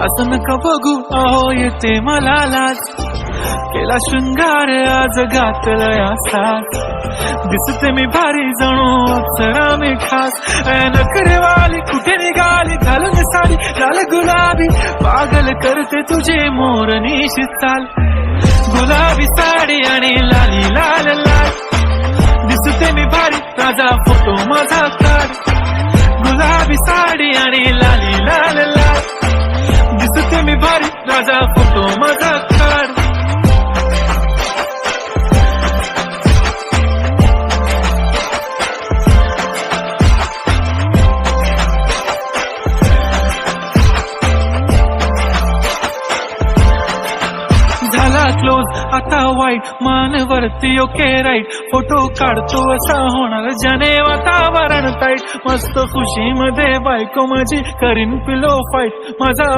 असं नका बघू अहो येते मला लाज, केला शृंगार आज घातलाय साज, दिसते मी भारी जणू अप्सरा मी खास, नखरेवाली कुठे निघाली घालून साडी लाल गुलाबी, पागल करते तुझे मोरनीशी चाल, गुलाबी साडी आणि लाली लाल लाल, दिसते मी भारी राजा फोटो माझा काढ, गुलाबी साडी आणि लाली लाल लाल, दिसते मी भारी राजा फोटो माझा काढ. झाला क्लोज आता वाईट मानवरती ओके राईट, फोटो काढतो असा होणार ज्याने वातावरण टाईट, मस्त खुशी मध्ये बायको माझी करीन पिलो फाईट, माझा